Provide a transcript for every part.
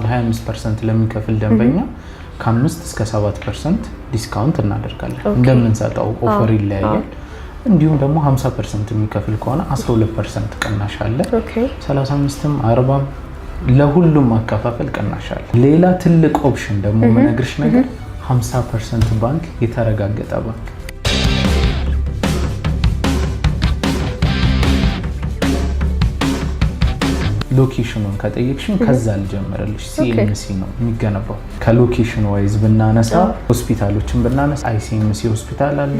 25% ለሚከፍል ደንበኛ ከ5 እስከ 7% ዲስካውንት እናደርጋለን። እንደምንሰጠው ኦፈር ይለያያል። እንዲሁም ደግሞ 50% የሚከፍል ከሆነ 12% ቅናሽ አለ። 35ም 40ም ለሁሉም ማከፋፈል ቅናሽ አለ። ሌላ ትልቅ ኦፕሽን ደግሞ መነግርሽ ነገር 50% ባንክ የተረጋገጠ ባንክ ሎኬሽኑን ከጠየቅሽን ከዛ ልጀምርልሽ። ሲኤምሲ ነው የሚገነባው። ከሎኬሽን ዋይዝ ብናነሳ ሆስፒታሎችን ብናነሳ አይሲኤምሲ ሆስፒታል አለ፣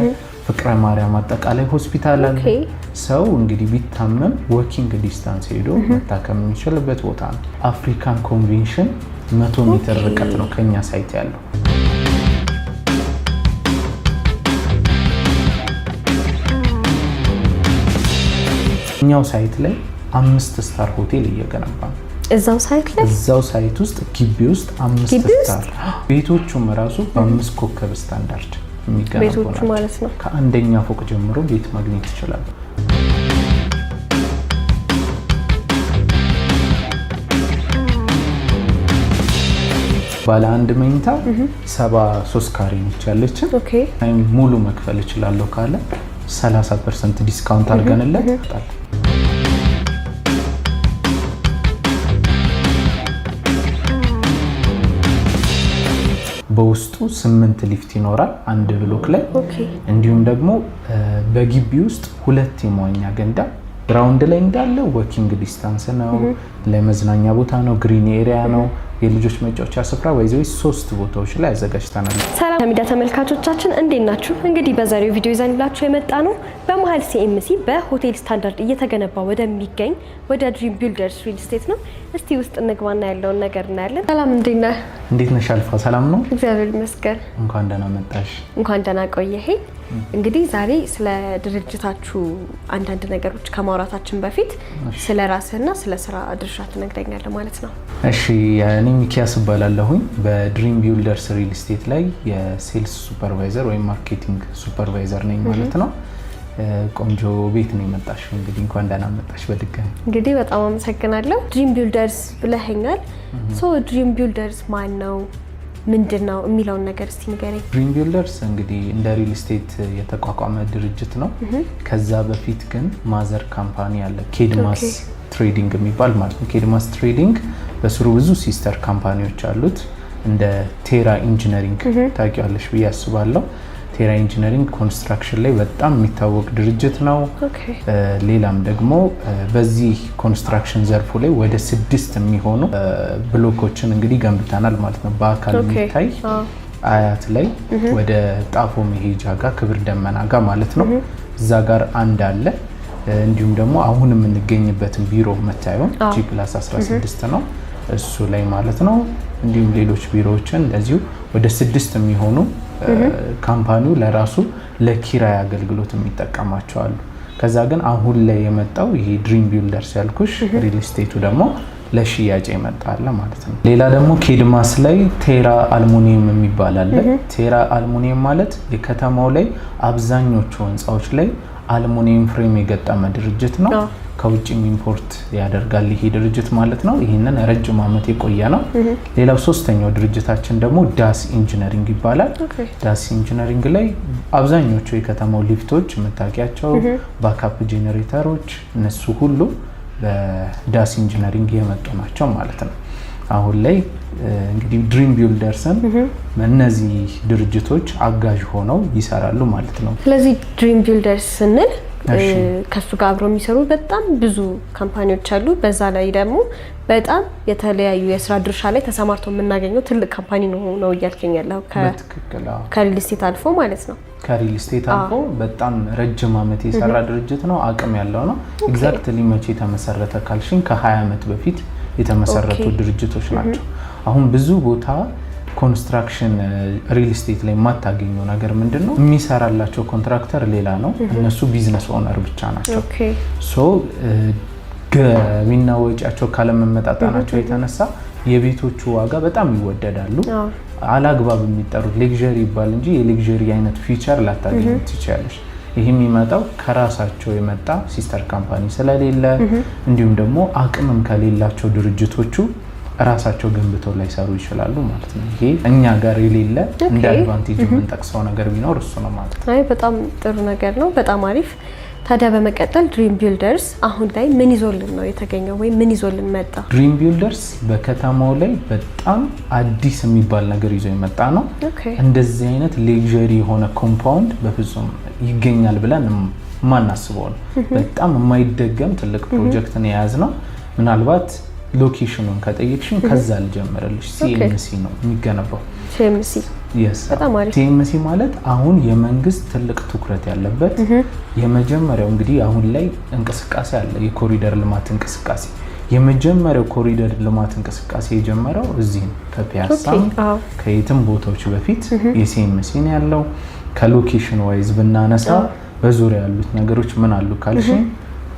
ፍቅረ ማርያም አጠቃላይ ሆስፒታል አለ። ሰው እንግዲህ ቢታመም ወኪንግ ዲስታንስ ሄዶ መታከም የሚችልበት ቦታ ነው። አፍሪካን ኮንቬንሽን 100 ሜትር ርቀት ነው ከኛ ሳይት ያለው። እኛው ሳይት ላይ 5 ስታር ሆቴል እየገነባ ነው። እዛው ሳይት ውስጥ ግቢ ውስጥ 5 ስታር ቤቶቹም ራሱ በ5 ኮከብ ስታንዳርድ የሚገነቡ ቤቶቹ ማለት ነው። ከአንደኛ ፎቅ ጀምሮ ቤት ማግኘት ይችላል። ባለ አንድ መኝታ 73 ካሬ ነች ያለችን። ሙሉ መክፈል እችላለሁ ካለ 30% ዲስካውንት አድርገንለት ይጣል። በውስጡ 8 ሊፍት ይኖራል አንድ ብሎክ ላይ። እንዲሁም ደግሞ በግቢ ውስጥ 2 የመዋኛ ገንዳ ግራውንድ ላይ እንዳለ ወኪንግ ዲስታንስ ነው። ለመዝናኛ ቦታ ነው፣ ግሪን ኤሪያ ነው፣ የልጆች መጫወቻ ስፍራ ወይዘው 3 ቦታዎች ላይ አዘጋጅተናል። ሰላም ሚዲያ ተመልካቾቻችን እንዴት ናችሁ? እንግዲህ በዛሬው ቪዲዮ ይዘንላችሁ የመጣ ነው በመሃል ሲኤምሲ በሆቴል ስታንዳርድ እየተገነባ ወደሚገኝ ወደ ድሪም ቢልደርስ ሪል ስቴት ነው። እስቲ ውስጥ እንግባና ያለውን ነገር እናያለን። ሰላም እንዴት ነህ? እንዴት ነሽ አልፋ? ሰላም ነው እግዚአብሔር ይመስገን። እንኳን ደህና መጣሽ። እንኳን ደህና ቆየህ። እንግዲህ ዛሬ ስለ ድርጅታችሁ አንዳንድ ነገሮች ከማውራታችን በፊት ስለ ራስህና ስለ ስራ ድርሻ ትነግረኛለህ ማለት ነው። እሺ እኔ ሚኪያስ እባላለሁኝ። በድሪም ቢልደርስ ሪል ስቴት ላይ የሴልስ ሱፐርቫይዘር ወይም ማርኬቲንግ ሱፐርቫይዘር ነኝ ማለት ነው። ቆንጆ ቤት ነው የመጣሽው። እንግዲህ እንኳን ደህና መጣሽ በድጋሚ። እንግዲህ በጣም አመሰግናለሁ። ድሪም ቢልደርስ ብለኸኛል። ድሪም ቢልደርስ ማን ነው ምንድነው የሚለውን ነገር እስቲ ንገረኝ። ድሪም ቢልደርስ እንግዲህ እንደ ሪል ስቴት የተቋቋመ ድርጅት ነው። ከዛ በፊት ግን ማዘር ካምፓኒ አለ፣ ኬድማስ ትሬዲንግ የሚባል ማለት ነው። ኬድማስ ትሬዲንግ በስሩ ብዙ ሲስተር ካምፓኒዎች አሉት። እንደ ቴራ ኢንጂነሪንግ ታውቂዋለሽ ብዬ አስባለሁ። ቴራ ኢንጂነሪንግ ኮንስትራክሽን ላይ በጣም የሚታወቅ ድርጅት ነው። ሌላም ደግሞ በዚህ ኮንስትራክሽን ዘርፉ ላይ ወደ 6 የሚሆኑ ብሎኮችን እንግዲህ ገንብተናል ማለት ነው። በአካል የሚታይ አያት ላይ ወደ ጣፎ መሄጃ ጋር ክብር ደመና ጋር ማለት ነው። እዛ ጋር አንድ አለ። እንዲሁም ደግሞ አሁን የምንገኝበትን ቢሮ መታየውን G+16 ነው እሱ ላይ ማለት ነው። እንዲሁም ሌሎች ቢሮዎችን እንደዚሁ ወደ 6 የሚሆኑ ካምፓኒው ለራሱ ለኪራይ አገልግሎት የሚጠቀማቸው አሉ። ከዛ ግን አሁን ላይ የመጣው ይሄ ድሪም ቢልደርስ ያልኩሽ ሪል ስቴቱ ደግሞ ለሽያጭ ይመጣል ማለት ነው። ሌላ ደግሞ ኬድማስ ላይ ቴራ አልሙኒየም የሚባል አለ። ቴራ አልሙኒየም ማለት የከተማው ላይ አብዛኞቹ ህንፃዎች ላይ አልሙኒየም ፍሬም የገጠመ ድርጅት ነው። ከውጭም ኢምፖርት ያደርጋል ይሄ ድርጅት ማለት ነው። ይሄንን ረጅም ዓመት የቆየ ነው። ሌላው ሶስተኛው ድርጅታችን ደግሞ ዳስ ኢንጂነሪንግ ይባላል። ዳስ ኢንጂነሪንግ ላይ አብዛኞቹ የከተማው ሊፍቶች የምታውቂያቸው ባካፕ ጄኔሬተሮች እነሱ ሁሉ በዳስ ኢንጂነሪንግ የመጡ ናቸው ማለት ነው። አሁን ላይ እንግዲህ ድሪም ቢልደርስን እነዚህ ድርጅቶች አጋዥ ሆነው ይሰራሉ ማለት ነው። ስለዚህ ድሪም ቢልደርስ ስንል ከሱ ጋር አብረው የሚሰሩ በጣም ብዙ ካምፓኒዎች አሉ። በዛ ላይ ደግሞ በጣም የተለያዩ የስራ ድርሻ ላይ ተሰማርተው የምናገኘው ትልቅ ካምፓኒ ነው እያልከኝ ያለው ከሪል ስቴት አልፎ ማለት ነው። ከሪል ስቴት አልፎ በጣም ረጅም ዓመት የሰራ ድርጅት ነው። አቅም ያለው ነው። ኤግዛክትሊ መቼ ተመሰረተ ካልሽኝ ከ20 ዓመት በፊት የተመሰረቱ ድርጅቶች ናቸው። አሁን ብዙ ቦታ ኮንስትራክሽን ሪል ስቴት ላይ የማታገኘው ነገር ምንድነው? የሚሰራላቸው ኮንትራክተር ሌላ ነው፣ እነሱ ቢዝነስ ኦነር ብቻ ናቸው። ገቢና ወጪያቸው ካለመመጣጣናቸው የተነሳ የቤቶቹ ዋጋ በጣም ይወደዳሉ። አላግባብ የሚጠሩት ሌግዠሪ ይባል እንጂ የሌግዠሪ አይነት ፊቸር ላታገኙ ትችላለሽ። ይህ የሚመጣው ከራሳቸው የመጣ ሲስተር ካምፓኒ ስለሌለ እንዲሁም ደግሞ አቅምም ከሌላቸው ድርጅቶቹ ራሳቸው ገንብተው ላይ ሰሩ ይችላሉ ማለት ነው። ይሄ እኛ ጋር የሌለ እንደ አድቫንቴጅ የምንጠቅሰው ነገር ቢኖር እሱ ነው ማለት ነው። አይ በጣም ጥሩ ነገር ነው። በጣም አሪፍ። ታዲያ በመቀጠል ድሪም ቢልደርስ አሁን ላይ ምን ይዞልን ነው የተገኘው ወይ ምን ይዞልን መጣ? ድሪም ቢልደርስ በከተማው ላይ በጣም አዲስ የሚባል ነገር ይዞ የመጣ ነው። እንደዚህ አይነት ሌክዠሪ የሆነ ኮምፓውንድ በፍጹም ይገኛል ብለን ማናስበው ነው። በጣም የማይደገም ትልቅ ፕሮጀክትን የያዝ ነው። ምናልባት ሎኬሽኑን ከጠየቅሽኝ ከዛ ልጀምርልሽ። ሲኤምሲ ነው የሚገነባው። ሲኤምሲ በጣም አሪፍ። ሲኤምሲ ማለት አሁን የመንግስት ትልቅ ትኩረት ያለበት የመጀመሪያው እንግዲህ አሁን ላይ እንቅስቃሴ አለ፣ የኮሪደር ልማት እንቅስቃሴ። የመጀመሪያው ኮሪደር ልማት እንቅስቃሴ የጀመረው እዚህ ነው፣ ከፒያሳ ከየትም ቦታዎች በፊት የሲኤምሲ ነው ያለው። ከሎኬሽን ዋይዝ ብናነሳ በዙሪያ ያሉት ነገሮች ምን አሉ ካልሽኝ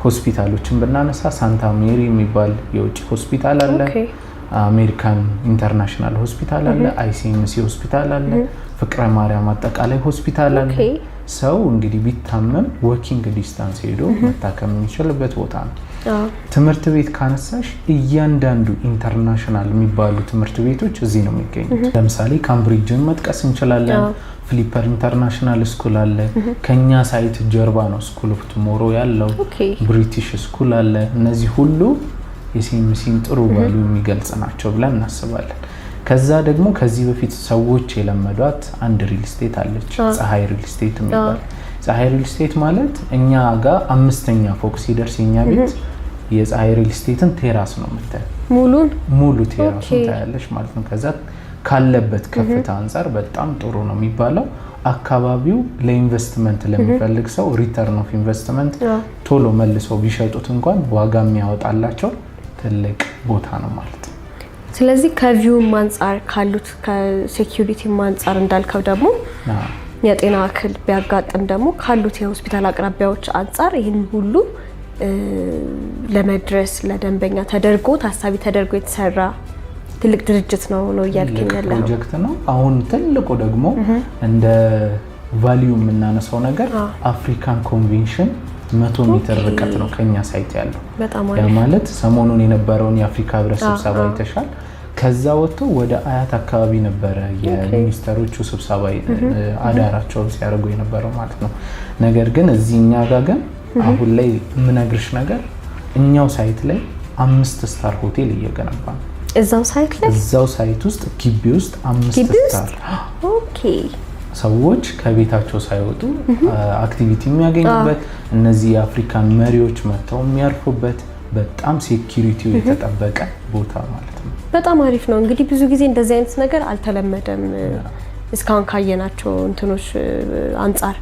ሆስፒታሎችን ብናነሳ ሳንታ ሜሪ የሚባል የውጭ ሆስፒታል አለ፣ አሜሪካን ኢንተርናሽናል ሆስፒታል አለ፣ አይሲኤምሲ ሆስፒታል አለ፣ ፍቅረ ማርያም አጠቃላይ ሆስፒታል አለ። ሰው እንግዲህ ቢታመም ወኪንግ ዲስታንስ ሄዶ መታከም የሚችልበት ቦታ ነው። ትምህርት ቤት ካነሳሽ እያንዳንዱ ኢንተርናሽናል የሚባሉ ትምህርት ቤቶች እዚህ ነው የሚገኙት። ለምሳሌ ካምብሪጅን መጥቀስ እንችላለን። ፍሊፐር ኢንተርናሽናል ስኩል አለ። ከኛ ሳይት ጀርባ ነው ስኩል ኦፍ ቱሞሮ ያለው። ብሪቲሽ ስኩል አለ። እነዚህ ሁሉ የሲኤምሲን ጥሩ ቫልዩ የሚገልጽ ናቸው ብለን እናስባለን። ከዛ ደግሞ ከዚህ በፊት ሰዎች የለመዷት አንድ ሪል ስቴት አለች፣ ፀሐይ ሪል ስቴት የሚባል። ፀሐይ ሪል ስቴት ማለት እኛ ጋር 5ኛ ፎቅ ሲደርስ የኛ ቤት የፀሐይ ሪል ስቴትን ቴራስ ነው የምታየው። ሙሉ ቴራሱን ታያለሽ ማለት ነው። ከዛ ካለበት ከፍታ አንፃር በጣም ጥሩ ነው የሚባለው። አካባቢው ለኢንቨስትመንት ለሚፈልግ ሰው ሪተርን ኦፍ ኢንቨስትመንት ቶሎ መልሰው ቢሸጡት እንኳን ዋጋ የሚያወጣላቸው ትልቅ ቦታ ነው ማለት ነው። ስለዚህ ከቪውም አንፃር ካሉት ከሴኩሪቲ አንፃር እንዳልከው ደግሞ የጤና እክል ቢያጋጥም ደግሞ ካሉት የሆስፒታል አቅራቢያዎች አንፃር ይህን ሁሉ ለመድረስ ለደንበኛ ተደርጎ ታሳቢ ተደርጎ የተሰራ ትልቅ ድርጅት ነው እያልከኝ ያለው ፕሮጀክት ነው። አሁን ትልቁ ደግሞ እንደ ቫልዩ የምናነሳው ነገር አፍሪካን ኮንቬንሽን 100 ሜትር ርቀት ነው ከኛ ሳይት ያለው። ያ ማለት ሰሞኑን የነበረውን የአፍሪካ ህብረት ስብሰባ ይተሻል። ከዛ ወጥቶ ወደ አያት አካባቢ ነበረ የሚኒስተሮቹ ስብሰባ አዳራቸውን ሲያደርጉ የነበረው ማለት ነው። ነገር ግን እዚህኛ ጋር ግን አሁን ላይ የምነግርሽ ነገር እኛው ሳይት ላይ 5 ስታር ሆቴል እየገነባ ነው። እዛው ሳይት ላይ እዛው ሳይት ውስጥ ግቢ ውስጥ 5 ስታር። ኦኬ። ሰዎች ከቤታቸው ሳይወጡ አክቲቪቲ የሚያገኙበት፣ እነዚህ የአፍሪካን መሪዎች መጥተው የሚያርፉበት በጣም ሴኩሪቲው የተጠበቀ ቦታ ማለት ነው። በጣም አሪፍ ነው። እንግዲህ ብዙ ጊዜ እንደዚህ አይነት ነገር አልተለመደም እስካሁን ካየናቸው እንትኖች አንፃር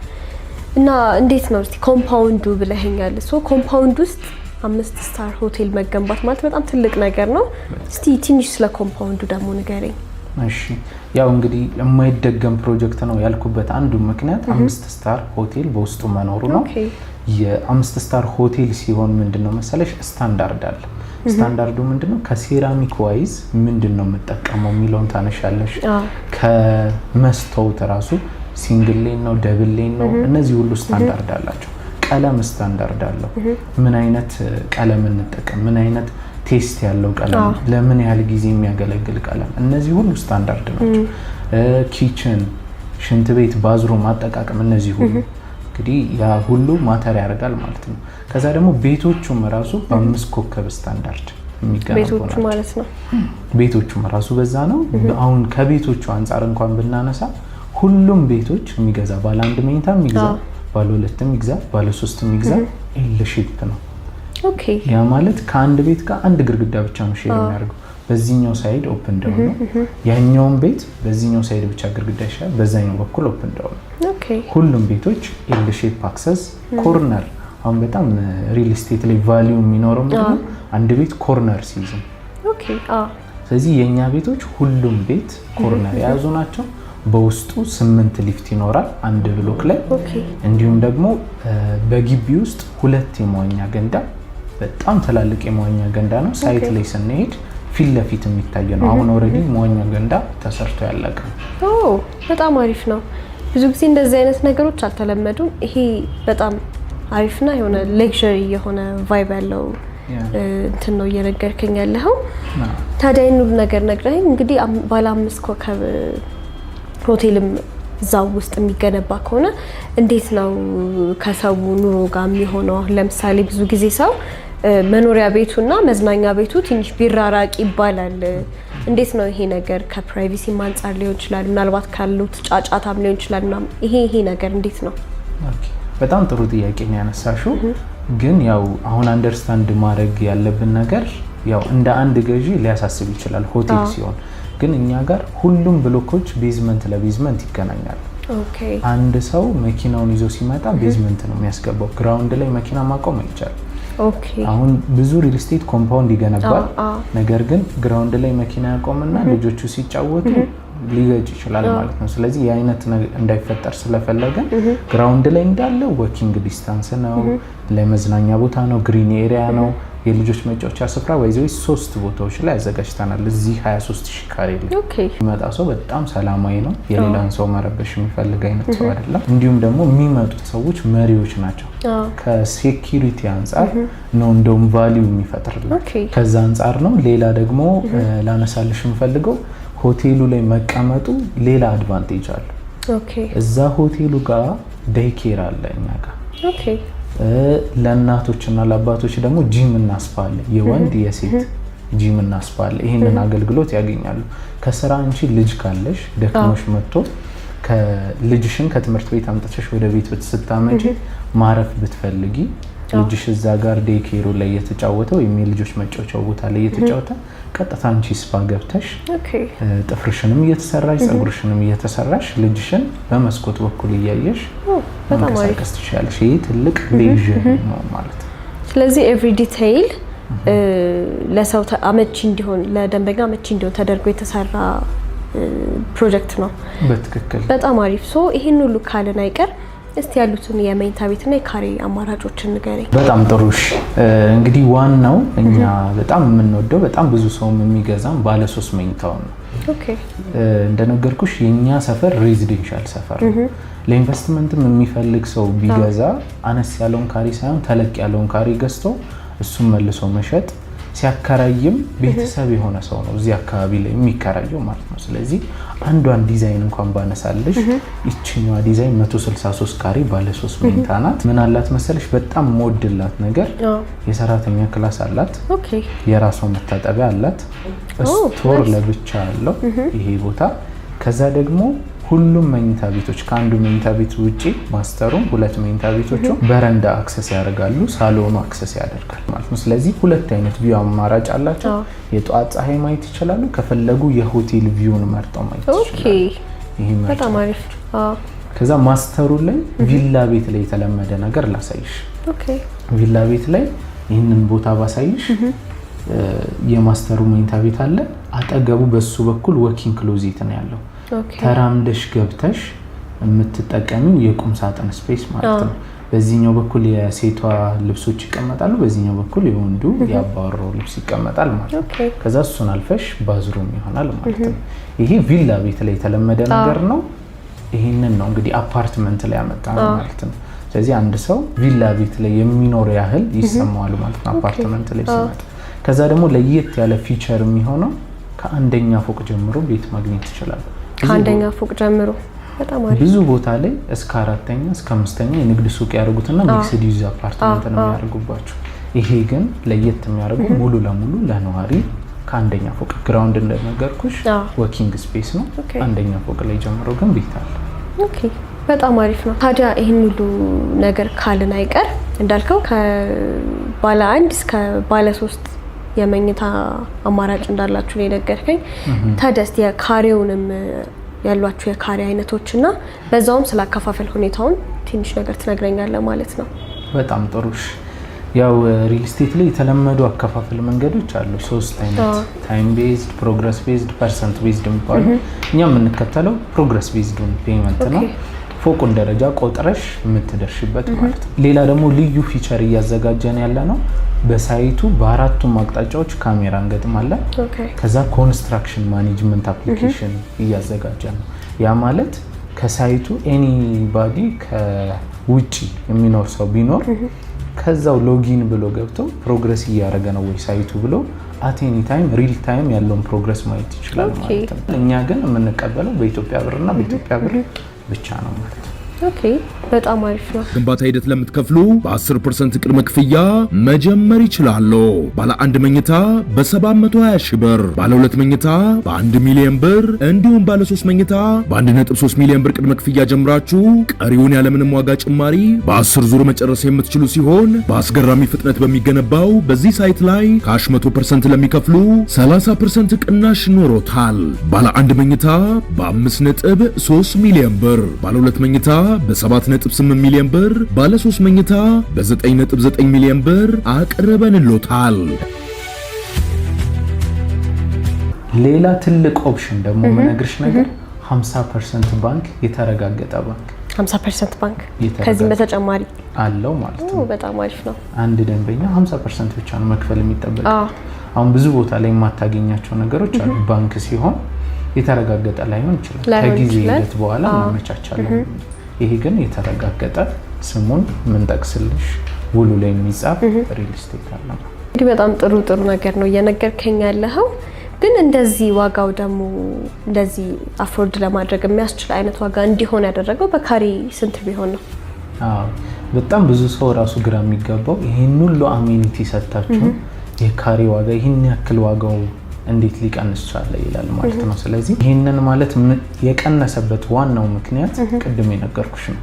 እና እንዴት ነው እስቲ ኮምፓውንዱ ብለኸኛል። ኮምፓውንድ ውስጥ 5 ስታር ሆቴል መገንባት ማለት በጣም ትልቅ ነገር ነው። እስቲ ትንሽ ስለ ኮምፓውንዱ ደግሞ ንገረኝ። እሺ፣ ያው እንግዲህ የማይደገም ፕሮጀክት ነው ያልኩበት አንዱ ምክንያት 5 ስታር ሆቴል በውስጡ መኖሩ ነው። የ5 ስታር ሆቴል ሲሆን ምንድነው መሰለሽ ስታንዳርድ አለ። ስታንዳርዱ ምንድነው? ከሴራሚክ ዋይዝ ምንድነው የምጠቀመው የሚለውን ታነሻለሽ። ከመስታወት ራሱ ሲንግል ሌን ነው ደብል ሌን ነው፣ እነዚህ ሁሉ ስታንዳርድ አላቸው። ቀለም ስታንዳርድ አለው። ምን አይነት ቀለም እንጠቀም፣ ምን አይነት ቴስት ያለው ቀለም፣ ለምን ያህል ጊዜ የሚያገለግል ቀለም፣ እነዚህ ሁሉ ስታንዳርድ ናቸው። ኪችን፣ ሽንት ቤት፣ ባዝሩም አጠቃቀም፣ እነዚህ ሁሉ እንግዲህ ያ ሁሉ ማተር ያደርጋል ማለት ነው። ከዛ ደግሞ ቤቶቹም ራሱ በ5 ኮከብ ስታንዳርድ የሚገነቡ ናቸው ማለት ነው። ቤቶቹም ራሱ በዛ ነው። አሁን ከቤቶቹ አንፃር እንኳን ብናነሳ ሁሉም ቤቶች የሚገዛ ባለ 1 መኝታ የሚገዛ ባለ 2 የሚገዛ ባለ 3 የሚገዛ ኤል ሼፕ ነው። ኦኬ። ያ ማለት ከአንድ ቤት ጋር አንድ ግድግዳ ብቻ ነው ሼር የሚያደርገው። በዚህኛው ሳይድ ኦፕን ዳውን ነው፣ ያኛውን ቤት በዚህኛው ሳይድ ብቻ ግድግዳ ይሻል፣ በዛኛው በኩል ኦፕን ዳውን ነው። ኦኬ። ሁሉም ቤቶች ኤል ሼፕ አክሰስ ኮርነር። አሁን በጣም ሪል ስቴት ላይ ቫልዩ የሚኖረው ምንድነው? አንድ ቤት ኮርነር ሲይዝ። ኦኬ። ስለዚህ የኛ ቤቶች ሁሉም ቤት ኮርነር የያዙ ናቸው። በውስጡ 8 ሊፍት ይኖራል አንድ ብሎክ ላይ። እንዲሁም ደግሞ በግቢ ውስጥ 2 የመዋኛ ገንዳ፣ በጣም ትላልቅ የመዋኛ ገንዳ ነው። ሳይት ላይ ስንሄድ ፊት ለፊት የሚታይ ነው። አሁን ኦልሬዲ መዋኛ ገንዳ ተሰርቶ ያለቀ ነው። በጣም አሪፍ ነው። ብዙ ጊዜ እንደዚህ አይነት ነገሮች አልተለመዱም። ይሄ በጣም አሪፍና የሆነ ሌክዠሪ የሆነ ቫይብ ያለው እንትን ነው እየነገርከኝ ያለኸው። ታዲያ ይሄን ሁሉ ነገር ነግረኸኝ እንግዲህ ባለ 5 ኮከብ ሆቴልም እዛው ውስጥ የሚገነባ ከሆነ እንዴት ነው ከሰው ኑሮ ጋር የሚሆነው? ለምሳሌ ብዙ ጊዜ ሰው መኖሪያ ቤቱና መዝናኛ ቤቱ ትንሽ ቢራራቅ ይባላል። እንዴት ነው ይሄ ነገር? ከፕራይቬሲ አንፃር ሊሆን ይችላል፣ ምናልባት ካሉት ጫጫታም ሊሆን ይችላል። ይሄ ነገር እንዴት ነው? በጣም ጥሩ ጥያቄ ነው ያነሳሽው። ግን ያው አሁን አንደርስታንድ ማድረግ ያለብን ነገር ያው እንደ አንድ ገዢ ሊያሳስብ ይችላል ሆቴል ሲሆን፣ ግን እኛ ጋር ሁሉም ብሎኮች ቤዝመንት ለቤዝመንት ይገናኛሉ። አንድ ሰው መኪናውን ይዞ ሲመጣ ቤዝመንት ነው የሚያስገባው። ግራውንድ ላይ መኪና ማቆም አይቻልም። አሁን ብዙ ሪል ስቴት ኮምፓውንድ ይገነባል። ነገር ግን ግራውንድ ላይ መኪና ያቆምና ልጆቹ ሲጫወቱ ሊገጭ ይችላል ማለት ነው። ስለዚህ የአይነት እንዳይፈጠር ስለፈለገን ግራውንድ ላይ እንዳለ ወኪንግ ዲስታንስ ነው፣ ለመዝናኛ ቦታ ነው፣ ግሪን ኤሪያ ነው፣ የልጆች መጫወቻ ስፍራ ወይዘው 3 ቦታዎች ላይ አዘጋጅተናል። እዚህ 23000 ካሬ ላይ የሚመጣ ሰው በጣም ሰላማዊ ነው። የሌላን ሰው መረበሽ የሚፈልግ አይነት ሰው አይደለም። እንዲሁም ደግሞ የሚመጡት ሰዎች መሪዎች ናቸው። ከሴኪሪቲ አንጻር ነው እንደውም ቫልዩ የሚፈጥርልን ከዛ አንጻር ነው። ሌላ ደግሞ ላነሳልሽ የምፈልገው ሆቴሉ ላይ መቀመጡ ሌላ አድቫንቴጅ አለ። እዛ ሆቴሉ ጋር ዴይኬር አለ እኛ ጋር። ለእናቶችና ለአባቶች ደግሞ ጂም እና ስፓ አለ። የወንድ የሴት ጂም እና ስፓ አለ። ይሄንን አገልግሎት ያገኛሉ። ከስራ አንቺ ልጅ ካለሽ ደክሞሽ መጥቶ ልጅሽን ከትምህርት ቤት አምጥተሽ ወደ ቤት ብትስታመጪ ማረፍ ብትፈልጊ ልጅሽ እዛ ጋር ዴይኬሩ ላይ እየተጫወተ ወይም የልጆች መጫወቻው ቦታ ላይ እየተጫወተ ቀጥታ አንቺ ስፓ ገብተሽ ጥፍርሽንም እየተሰራሽ ፀጉርሽንም እየተሰራሽ ልጅሽን በመስኮት በኩል እያየሽ መንቀሳቀስ ትችያለሽ። ይሄ ትልቅ ሌዥር ነው ማለት ነው። ስለዚህ ኤቭሪ ዲቴይል ለሰው አመቺ እንዲሆን ለደንበኛ አመቺ እንዲሆን ተደርጎ የተሰራ ፕሮጀክት ነው። በትክክል በጣም አሪፍ። ሶ ይሄን ሁሉ ካለን አይቀር እስቲ ያሉትን የመኝታ ቤትና የካሬ አማራጮችን ንገረኝ። በጣም ጥሩ። እንግዲህ ዋናው እኛ በጣም የምንወደው በጣም ብዙ ሰው የሚገዛም ባለ 3 መኝታው ነው። እንደነገርኩሽ የኛ ሰፈር ሬዚደንሻል ሰፈር ነው። ለኢንቨስትመንትም የሚፈልግ ሰው ቢገዛ አነስ ያለውን ካሬ ሳይሆን ተለቅ ያለውን ካሬ ገዝቶ እሱን መልሶ መሸጥ ሲያከራይም ቤተሰብ የሆነ ሰው ነው እዚህ አካባቢ ላይ የሚከራየው ማለት ነው። ስለዚህ አንዷን ዲዛይን እንኳን ባነሳልሽ እቺኛዋ ዲዛይን 163 ካሬ ባለ 3 መኝታ ናት። ምን አላት መሰለሽ? በጣም ሞድላት ነገር የሰራተኛ ክላስ አላት። የራሷ መታጠቢያ አላት። ስቶር ለብቻ አለው ይሄ ቦታ። ከዛ ደግሞ ሁሉም መኝታ ቤቶች ከአንዱ መኝታ ቤት ውጪ ማስተሩም 2 መኝታ ቤቶቹ በረንዳ አክሰስ ያደርጋሉ፣ ሳሎኑ አክሰስ ያደርጋል ማለት ነው። ስለዚህ 2 አይነት ቪው አማራጭ አላቸው። የጧት ፀሐይ ማየት ይችላሉ፣ ከፈለጉ የሆቴል ቪውን መርጠው ማየት ይችላሉ። ይሄ በጣም አሪፍ። ከዛ ማስተሩ ላይ ቪላ ቤት ላይ የተለመደ ነገር ላሳይሽ። ቪላ ቤት ላይ ይህንን ቦታ ባሳይሽ የማስተሩ መኝታ ቤት አለ። አጠገቡ በሱ በኩል ወኪንግ ክሎዜት ነው ያለው። ተራምደሽ ገብተሽ የምትጠቀሚው የቁም ሳጥን ስፔስ ማለት ነው። በዚህኛው በኩል የሴቷ ልብሶች ይቀመጣሉ፣ በዚህኛው በኩል የወንዱ የአባወራው ልብስ ይቀመጣል ማለት ነው። ከዛ እሱን አልፈሽ ባዝሩም ይሆናል ማለት ነው። ይሄ ቪላ ቤት ላይ የተለመደ ነገር ነው። ይሄንን ነው እንግዲህ አፓርትመንት ላይ ያመጣ ነው ማለት ነው። ስለዚህ አንድ ሰው ቪላ ቤት ላይ የሚኖር ያህል ይሰማዋል ማለት ነው አፓርትመንት ላይ ሲመጣ። ከዛ ደግሞ ለየት ያለ ፊቸር የሚሆነው ከአንደኛ ፎቅ ጀምሮ ቤት ማግኘት ይችላል። ከአንደኛ ፎቅ ጀምሮ በጣም አሪፍ። ብዙ ቦታ ላይ እስከ 4ኛ እስከ 5ኛ የንግድ ሱቅ ያደርጉትና ሚክስድ ዩዝ አፓርትመንት ነው የሚያደርጉባቸው። ይሄ ግን ለየት የሚያደርገው ሙሉ ለሙሉ ለነዋሪ ከአንደኛ ፎቅ ግራውንድ እንደነገርኩሽ ወኪንግ ስፔስ ነው። አንደኛ ፎቅ ላይ ጀምሮ ግን ቤት አለ። በጣም አሪፍ ነው። ታዲያ ይሄን ሁሉ ነገር ካልን አይቀር እንዳልከው ከባለ 1 እስከ ባለ 3 የመኝታ አማራጭ እንዳላችሁ ነው የነገርከኝ። ታዲያ እስቲ የካሬውንም ያሏችሁ የካሬ አይነቶችና በዛውም ስላከፋፈል ሁኔታውን ትንሽ ነገር ትነግረኛለህ ማለት ነው። በጣም ጥሩ። ያው ሪል ስቴት ላይ የተለመዱ አከፋፈል መንገዶች አሉ። 3 አይነት ታይም ቤዝድ፣ ፕሮግረስ ቤዝድ፣ ፐርሰንት ቤዝድ የሚባሉ። እኛ የምንከተለው ፕሮግረስ ቤዝድ ፔመንት ነው። ፎቁን ደረጃ ቆጥረሽ የምትደርሽበት ማለት ነው። ሌላ ደግሞ ልዩ ፊቸር እያዘጋጀን ያለ ነው። በሳይቱ በ4ቱም አቅጣጫዎች ካሜራ እንገጥማለን። ከዛ ኮንስትራክሽን ማኔጅመንት አፕሊኬሽን እያዘጋጀን ነው። ያ ማለት ከሳይቱ ኤኒባዲ ከውጪ የሚኖር ሰው ቢኖር ከዛው ሎጊን ብሎ ገብቶ ፕሮግረስ እያደረገ ነው ወይ ሳይቱ ብሎ አት ኤኒ ታይም ሪል ታይም ያለውን ፕሮግረስ ማየት ይችላል ማለት ነው። እኛ ግን የምንቀበለው በኢትዮጵያ ብርና በኢትዮጵያ ብር ብቻ ነው ማለት ነው። ኦኬ በጣም አሪፍ ነው። ግንባታ ሂደት ለምትከፍሉ በ10% ቅድመ ክፍያ መጀመር ይችላሉ። ባለ 1 መኝታ በ720 ሺህ ብር፣ ባለ 2 መኝታ በ1 ሚሊዮን ብር እንዲሁም ባለ 3 መኝታ በ1.3 ሚሊዮን ብር ቅድመ ክፍያ ጀምራችሁ ቀሪውን ያለምንም ዋጋ ጭማሪ በ10 ዙር መጨረስ የምትችሉ ሲሆን በአስገራሚ ፍጥነት በሚገነባው በዚህ ሳይት ላይ ካሽ 100% ለሚከፍሉ 30% ቅናሽ ኖሮታል። ባለ 1 መኝታ በ5.3 ሚሊዮን ብር፣ ባለ 2 መኝታ በ7.8 ሚሊዮን ብር፣ ባለ 3 መኝታ በ9.9 ሚሊዮን ብር አቅርበንሎታል። ሌላ ትልቅ ኦፕሽን ደግሞ መነግርሽ ነገር 50% ባንክ የተረጋገጠ ባንክ 50% ባንክ ከዚህ በተጨማሪ አለው ማለት ነው። በጣም አሪፍ ነው። አንድ ደንበኛ 50% ብቻ ነው መክፈል የሚጠበቀው። አሁን ብዙ ቦታ ላይ የማታገኛቸው ነገሮች አሉ። ባንክ ሲሆን የተረጋገጠ ላይሆን ይችላል። ከጊዜ ሂደት በኋላ እናመቻቻለን። ይሄ ግን የተረጋገጠ ስሙን ምን ጠቅስልሽ ውሉ ላይ የሚጻፍ ሪል ስቴት አለ። እንግዲህ በጣም ጥሩ ነገር ነው እየነገርከኝ ያለኸው። ግን እንደዚህ ዋጋው ደግሞ እንደዚህ አፎርድ ለማድረግ የሚያስችል አይነት ዋጋ እንዲሆን ያደረገው በካሬ ስንት ቢሆን ነው? በጣም ብዙ ሰው ራሱ ግራ የሚገባው ይሄን ሁሉ አሜኒቲ ሰጣችሁ የካሬ ዋጋ ይሄን ያክል ዋጋው እንዴት ሊቀንስ ቻለ ይላል ማለት ነው። ስለዚህ ይሄንን ማለት የቀነሰበት ዋናው ምክንያት ቅድም የነገርኩሽ ነው።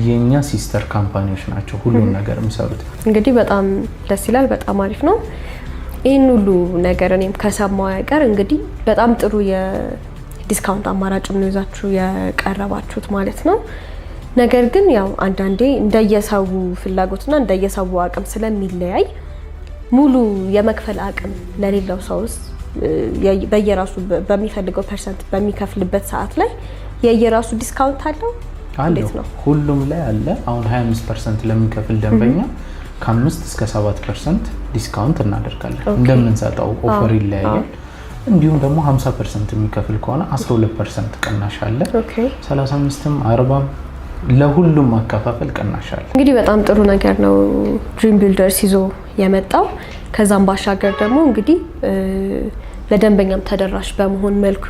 የኛ ሲስተር ካምፓኒዎች ናቸው ሁሉን ነገር የሚሰሩት። እንግዲህ በጣም ደስ ይላል። በጣም አሪፍ ነው። ይሄን ሁሉ ነገር እኔም ከሰማው ያቀር እንግዲህ በጣም ጥሩ የዲስካውንት አማራጭ ነው ይዛችሁ ያቀረባችሁት ማለት ነው። ነገር ግን ያው አንዳንዴ እንደየሰው ፍላጎትና እንደየሰው አቅም ስለሚለያይ ሙሉ የመክፈል አቅም ለሌለው ሰውስ በየራሱ በሚፈልገው ፐርሰንት በሚከፍልበት ሰዓት ላይ የየራሱ ዲስካውንት አለው? እንዴት ነው? ሁሉም ላይ አለ። አሁን 25% ለሚከፍል ደንበኛ ከ5 እስከ 7% ዲስካውንት እናደርጋለን። እንደምንሰጠው ኦፈር ይለያያል። እንዲሁም ደግሞ 50% የሚከፍል ከሆነ 12% ቅናሽ አለ። 35ም 40ም ለሁሉም ማከፋፈል ቅናሽ አለ። እንግዲህ በጣም ጥሩ ነገር ነው ድሪም ቢልደርስ ይዞ የመጣው። ከዛም ባሻገር ደግሞ እንግዲህ ለደንበኛም ተደራሽ በመሆን መልኩ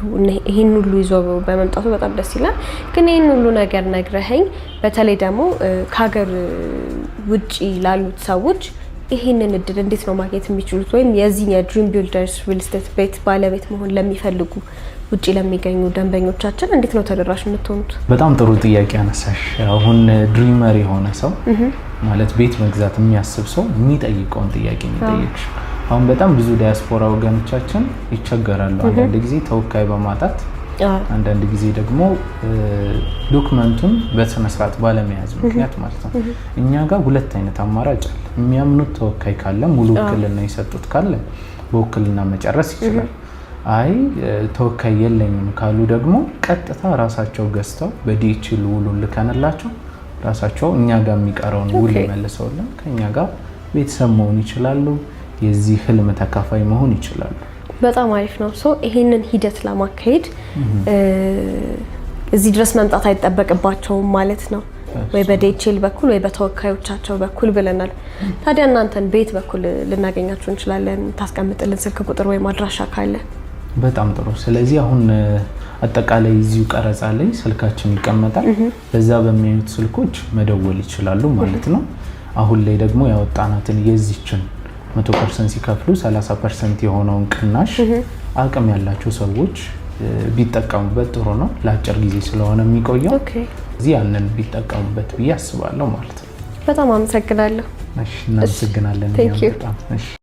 ይሄን ሁሉ ይዞ በመምጣቱ በጣም ደስ ይላል። ግን ይሄን ሁሉ ነገር ነግረኸኝ በተለይ ደግሞ ከሀገር ውጪ ላሉት ሰዎች ይሄንን እድል እንዴት ነው ማግኘት የሚችሉት? ወይም የዚህ የድሪም ቢልደርስ ሪል ስቴት ቤት ባለቤት መሆን ለሚፈልጉ ውጪ ለሚገኙ ደንበኞቻችን እንዴት ነው ተደራሽ የምትሆኑት? በጣም ጥሩ ጥያቄ አነሳሽ። አሁን ድሪመር የሆነ ሰው ማለት ቤት መግዛት የሚያስብ ሰው የሚጠይቀውን ጥያቄ የሚጠይቅሽ። አሁን በጣም ብዙ ዲያስፖራ ወገኖቻችን ይቸገራሉ። አንዳንድ ጊዜ ተወካይ በማጣት አንዳንድ ጊዜ ደግሞ ዶክመንቱን በስነ ስርዓት ባለመያዝ ምክንያት ማለት ነው። እኛ ጋር ሁለት አይነት አማራጭ አለ። የሚያምኑት ተወካይ ካለ ሙሉ ውክልና የሰጡት ካለ በውክልና መጨረስ ይችላል። አይ ተወካይ የለኝም ካሉ ደግሞ ቀጥታ ራሳቸው ገዝተው በዲኤችኤል ውሉን ልከንላቸው ራሳቸው እኛ ጋር የሚቀረውን ውል መልሰውልን ከኛ ጋር ቤተሰብ መሆን ይችላሉ። የዚህ ህልም ተካፋይ መሆን ይችላሉ። በጣም አሪፍ ነው። ሶ ይሄንን ሂደት ለማካሄድ እዚህ ድረስ መምጣት አይጠበቅባቸውም ማለት ነው። ወይ በዲኤችኤል በኩል ወይ በተወካዮቻቸው በኩል ብለናል። ታዲያ እናንተን ቤት በኩል ልናገኛችሁ እንችላለን? ታስቀምጥልን ስልክ ቁጥር ወይ ማድራሻ ካለ? በጣም ጥሩ። ስለዚህ አሁን አጠቃላይ እዚሁ ቀረጻ ላይ ስልካችን ይቀመጣል። በዛ በሚያዩት ስልኮች መደወል ይችላሉ ማለት ነው። አሁን ላይ ደግሞ ያወጣናትን የዚችን 100% ሲከፍሉ 30% የሆነውን ቅናሽ አቅም ያላቸው ሰዎች ቢጠቀሙበት ጥሩ ነው። ለአጭር ጊዜ ስለሆነ የሚቆየው እዚህ ያንን ቢጠቀሙበት ብዬ አስባለሁ ማለት ነው። በጣም አመሰግናለሁ። እሺ እናመሰግናለን።